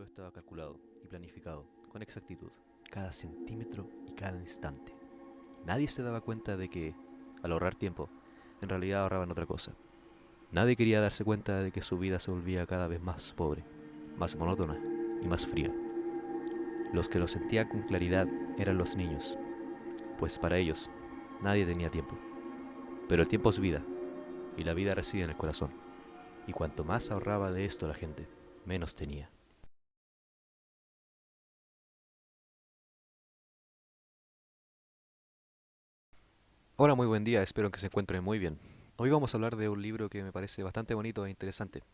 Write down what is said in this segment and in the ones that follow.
Todo estaba calculado y planificado con exactitud, cada centímetro y cada instante. Nadie se daba cuenta de que, al ahorrar tiempo, en realidad ahorraban otra cosa. Nadie quería darse cuenta de que su vida se volvía cada vez más pobre, más monótona y más fría. Los que lo sentían con claridad eran los niños, pues para ellos nadie tenía tiempo. Pero el tiempo es vida, y la vida reside en el corazón. Y cuanto más ahorraba de esto la gente, menos tenía. Hola, muy buen día, espero que se encuentren muy bien. Hoy vamos a hablar de un libro que me parece bastante bonito e interesante.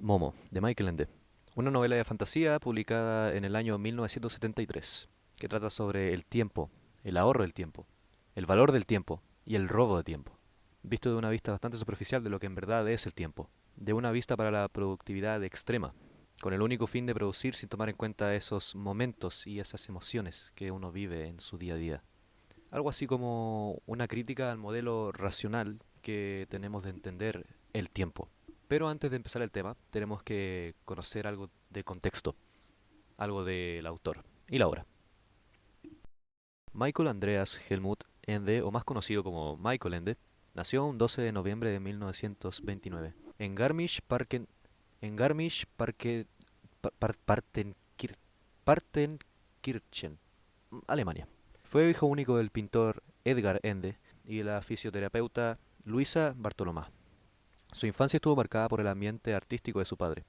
Momo, de Michael Ende. Una novela de fantasía publicada en el año 1973, que trata sobre el tiempo, el ahorro del tiempo, el valor del tiempo y el robo de tiempo. Visto de una vista bastante superficial de lo que en verdad es el tiempo. De una vista para la productividad extrema, con el único fin de producir sin tomar en cuenta esos momentos y esas emociones que uno vive en su día a día. Algo así como una crítica al modelo racional que tenemos de entender el tiempo. Pero antes de empezar el tema, tenemos que conocer algo de contexto, algo del autor y la obra. Michael Andreas Helmut Ende, o más conocido como Michael Ende, nació un 12 de noviembre de 1929 en Garmisch-Parken, en Garmisch-Parke, Partenkirchen, Partenkirchen, Alemania. Fue hijo único del pintor Edgar Ende y de la fisioterapeuta Luisa Bartolomá. Su infancia estuvo marcada por el ambiente artístico de su padre.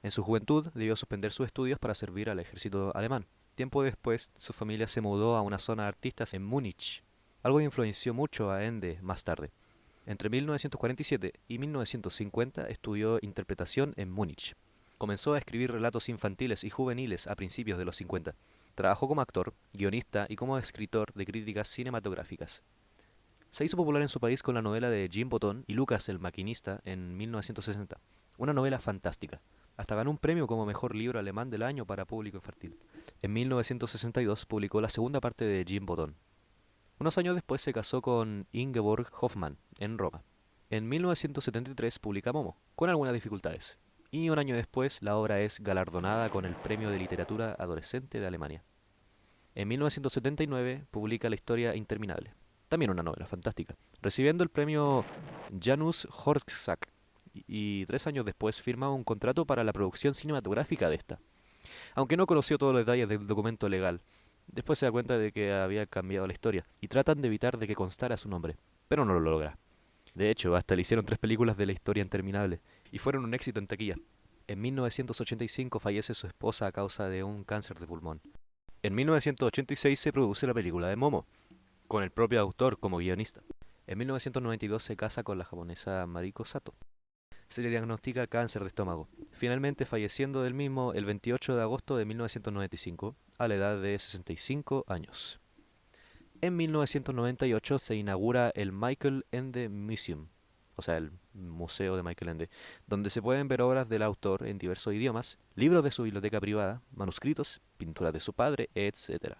En su juventud debió suspender sus estudios para servir al ejército alemán. Tiempo después, su familia se mudó a una zona de artistas en Múnich, algo que influenció mucho a Ende más tarde. Entre 1947 y 1950 estudió interpretación en Múnich. Comenzó a escribir relatos infantiles y juveniles a principios de los 50. Trabajó como actor, guionista y como escritor de críticas cinematográficas. Se hizo popular en su país con la novela de Jim Botón y Lucas el Maquinista en 1960, una novela fantástica. Hasta ganó un premio como mejor libro alemán del año para público infantil. En 1962 publicó la segunda parte de Jim Botón. Unos años después se casó con Ingeborg Hoffmann en Roma. En 1973 publica Momo, con algunas dificultades. Y un año después la obra es galardonada con el Premio de Literatura Adolescente de Alemania. En 1979 publica La historia interminable, también una novela fantástica, recibiendo el premio Janus Horsack y 3 años después firma un contrato para la producción cinematográfica de esta. Aunque no conoció todos los detalles del documento legal, después se da cuenta de que había cambiado la historia y tratan de evitar de que constara su nombre, pero no lo logra. De hecho, hasta le hicieron 3 películas de La historia interminable y fueron un éxito en taquilla. En 1985 fallece su esposa a causa de un cáncer de pulmón. En 1986 se produce la película de Momo, con el propio autor como guionista. En 1992 se casa con la japonesa Mariko Sato. Se le diagnostica cáncer de estómago, finalmente falleciendo del mismo el 28 de agosto de 1995 a la edad de 65 años. En 1998 se inaugura el Michael Ende Museum, o sea, el Museo de Michael Ende, donde se pueden ver obras del autor en diversos idiomas, libros de su biblioteca privada, manuscritos, pinturas de su padre, etc.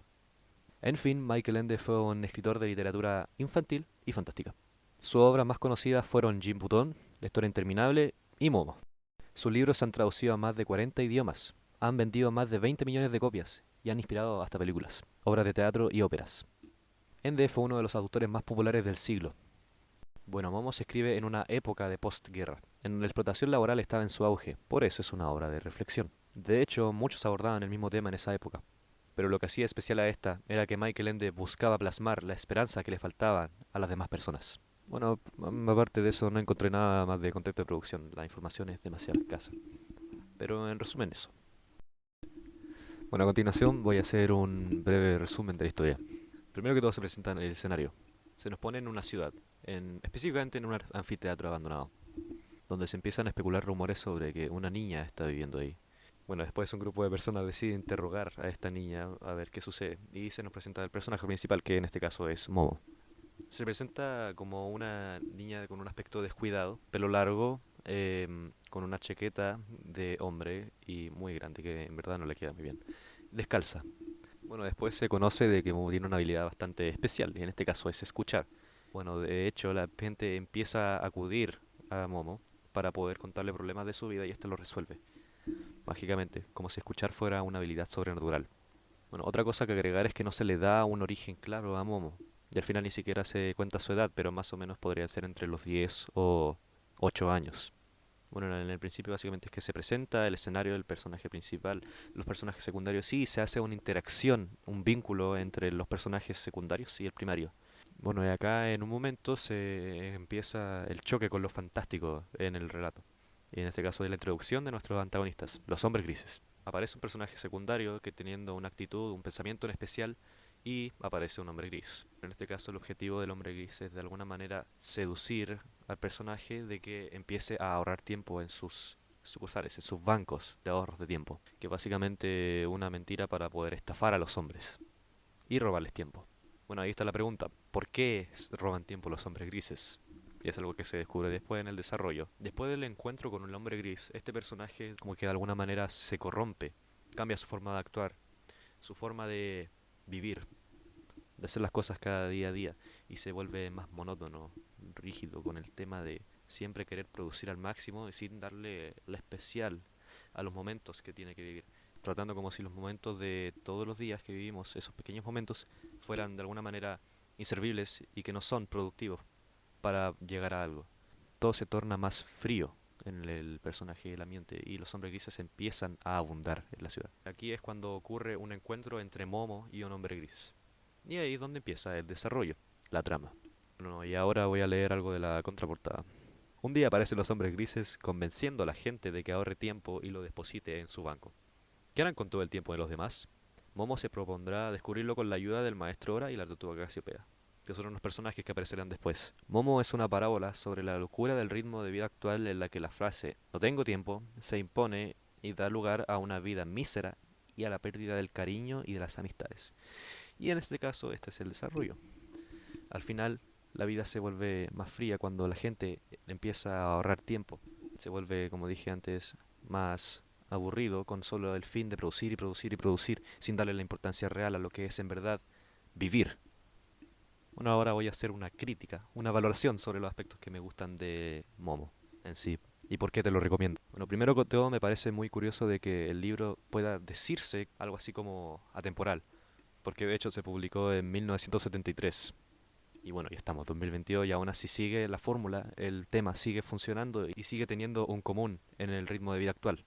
En fin, Michael Ende fue un escritor de literatura infantil y fantástica. Sus obras más conocidas fueron Jim Button, La historia interminable y Momo. Sus libros se han traducido a más de 40 idiomas, han vendido más de 20 millones de copias y han inspirado hasta películas, obras de teatro y óperas. Ende fue uno de los autores más populares del siglo. Bueno, Momo se escribe en una época de postguerra, en donde la explotación laboral estaba en su auge, por eso es una obra de reflexión. De hecho, muchos abordaban el mismo tema en esa época, pero lo que hacía especial a esta era que Michael Ende buscaba plasmar la esperanza que le faltaba a las demás personas. Bueno, aparte de eso no encontré nada más de contexto de producción, la información es demasiado escasa. Pero en resumen eso. Bueno, a continuación voy a hacer un breve resumen de la historia. Primero que todo se presenta en el escenario. Se nos pone en una ciudad, específicamente en un anfiteatro abandonado, donde se empiezan a especular rumores sobre que una niña está viviendo ahí. Bueno, después un grupo de personas decide interrogar a esta niña a ver qué sucede. Y se nos presenta el personaje principal, que en este caso es Momo. Se presenta como una niña con un aspecto descuidado, pelo largo, con una chaqueta de hombre y muy grande, que en verdad no le queda muy bien. Descalza. Bueno, después se conoce de que Momo tiene una habilidad bastante especial, y en este caso es escuchar. Bueno, de hecho la gente empieza a acudir a Momo para poder contarle problemas de su vida y este lo resuelve. mágicamente, como si escuchar fuera una habilidad sobrenatural. Bueno, otra cosa que agregar es que no se le da un origen claro a Momo. Y al final ni siquiera se cuenta su edad, pero más o menos podría ser entre los 10 o 8 años. Bueno, en el principio básicamente es que se presenta el escenario del personaje principal, los personajes secundarios sí, se hace una interacción, un vínculo entre los personajes secundarios y el primario. Bueno, y acá en un momento se empieza el choque con lo fantástico en el relato. Y en este caso de la introducción de nuestros antagonistas, los hombres grises. Aparece un personaje secundario que teniendo una actitud, un pensamiento en especial, y aparece un hombre gris. En este caso el objetivo del hombre gris es de alguna manera seducir al personaje de que empiece a ahorrar tiempo en sus sucursales, en sus bancos de ahorros de tiempo, que básicamente una mentira para poder estafar a los hombres y robarles tiempo. Bueno, ahí está la pregunta, ¿por qué roban tiempo los hombres grises? Y es algo que se descubre después en el desarrollo. Después del encuentro con un hombre gris, este personaje como que de alguna manera se corrompe, cambia su forma de actuar, su forma de vivir, de hacer las cosas cada día a día y se vuelve más monótono, rígido con el tema de siempre querer producir al máximo y sin darle la especial a los momentos que tiene que vivir, tratando como si los momentos de todos los días que vivimos, esos pequeños momentos, fueran de alguna manera inservibles y que no son productivos para llegar a algo. Todo se torna más frío en el personaje y el ambiente y los hombres grises empiezan a abundar en la ciudad. Aquí es cuando ocurre un encuentro entre Momo y un hombre gris. Y ahí es donde empieza el desarrollo, la trama. Bueno, y ahora voy a leer algo de la contraportada. Un día aparecen los hombres grises convenciendo a la gente de que ahorre tiempo y lo deposite en su banco. ¿Qué harán con todo el tiempo de los demás? Momo se propondrá descubrirlo con la ayuda del maestro Ora y la tortuga Casiopea, que son unos personajes que aparecerán después. Momo es una parábola sobre la locura del ritmo de vida actual en la que la frase "no tengo tiempo" se impone y da lugar a una vida mísera y a la pérdida del cariño y de las amistades. Y en este caso, este es el desarrollo. Al final, la vida se vuelve más fría cuando la gente empieza a ahorrar tiempo. Se vuelve, como dije antes, más aburrido con solo el fin de producir y producir y producir sin darle la importancia real a lo que es en verdad vivir. Bueno, ahora voy a hacer una crítica, una valoración sobre los aspectos que me gustan de Momo en sí y por qué te lo recomiendo. Bueno, primero que todo me parece muy curioso de que el libro pueda decirse algo así como atemporal, porque de hecho se publicó en 1973. Y bueno, ya estamos, 2022, y aún así sigue la fórmula, el tema sigue funcionando y sigue teniendo un común en el ritmo de vida actual.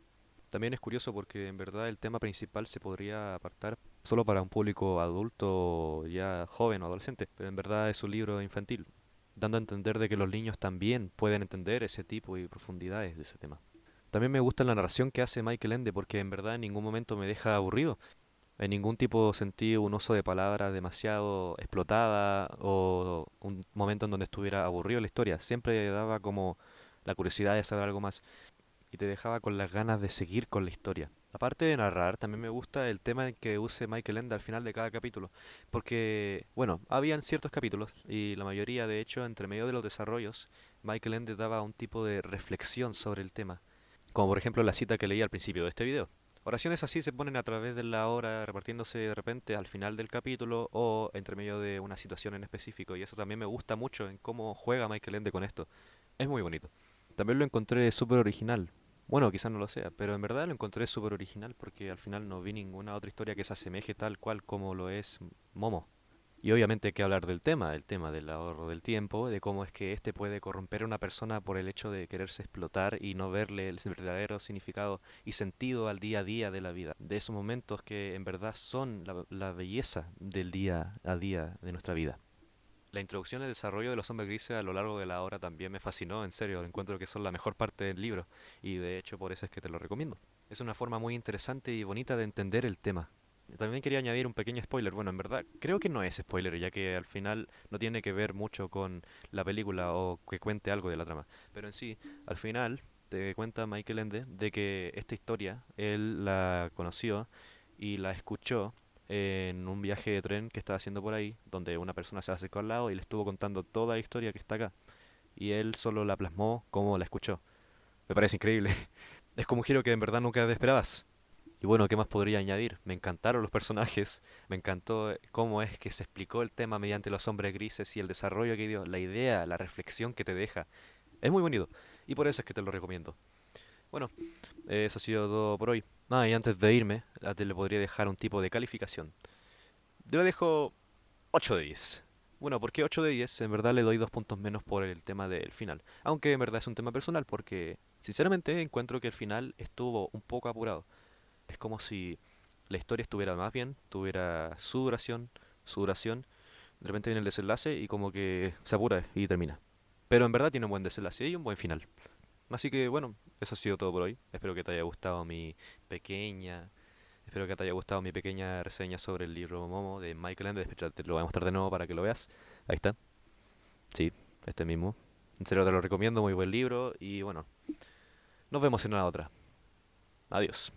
También es curioso porque en verdad el tema principal se podría apartar solo para un público adulto, ya joven o adolescente, pero en verdad es un libro infantil, dando a entender de que los niños también pueden entender ese tipo y profundidades de ese tema. También me gusta la narración que hace Michael Ende porque en verdad en ningún momento me deja aburrido. En ningún tipo sentí un uso de palabras demasiado explotada o un momento en donde estuviera aburrido la historia. Siempre daba como la curiosidad de saber algo más y te dejaba con las ganas de seguir con la historia. Aparte de narrar, también me gusta el tema en que use Michael Ende al final de cada capítulo, porque, bueno, habían ciertos capítulos y la mayoría, de hecho, entre medio de los desarrollos, Michael Ende daba un tipo de reflexión sobre el tema, como por ejemplo la cita que leí al principio de este video. Oraciones así se ponen a través de la hora, repartiéndose de repente al final del capítulo o entre medio de una situación en específico, y eso también me gusta mucho en cómo juega Michael Ende con esto. Es muy bonito. También lo encontré súper original. Bueno, quizás no lo sea, pero en verdad lo encontré súper original porque al final no vi ninguna otra historia que se asemeje tal cual como lo es Momo. Y obviamente hay que hablar del tema, el tema del ahorro del tiempo, de cómo es que este puede corromper a una persona por el hecho de quererse explotar y no verle el verdadero significado y sentido al día a día de la vida. De esos momentos que en verdad son la belleza del día a día de nuestra vida. La introducción y el desarrollo de los hombres grises a lo largo de la obra también me fascinó, en serio, encuentro que son la mejor parte del libro y de hecho por eso es que te lo recomiendo. Es una forma muy interesante y bonita de entender el tema. También quería añadir un pequeño spoiler, bueno, en verdad creo que no es spoiler ya que al final no tiene que ver mucho con la película o que cuente algo de la trama, pero en sí, al final te cuenta Michael Ende de que esta historia él la conoció y la escuchó en un viaje de tren que estaba haciendo por ahí, donde una persona se acercó al lado y le estuvo contando toda la historia que está acá. Y él solo la plasmó como la escuchó. Me parece increíble. Es como un giro que en verdad nunca te esperabas. Y bueno, ¿qué más podría añadir? Me encantaron los personajes, me encantó cómo es que se explicó el tema mediante los hombres grises y el desarrollo que dio, la idea, la reflexión que te deja. Es muy bonito y por eso es que te lo recomiendo. Bueno, eso ha sido todo por hoy. Ah, y antes de irme, le podría dejar un tipo de calificación. Yo le dejo 8 de 10. Bueno, ¿por qué 8 de 10? En verdad le doy 2 puntos menos por el tema del final. Aunque en verdad es un tema personal porque, sinceramente, encuentro que el final estuvo un poco apurado. Es como si la historia estuviera más bien, tuviera su duración. De repente viene el desenlace y como que se apura y termina. Pero en verdad tiene un buen desenlace y un buen final. Así que bueno, eso ha sido todo por hoy. Pequeña Espero que te haya gustado mi pequeña reseña sobre el libro Momo de Michael Ende. Espera, te lo voy a mostrar de nuevo para que lo veas. Ahí está. Sí, este mismo. En serio te lo recomiendo, muy buen libro. Y bueno, nos vemos en la otra. Adiós.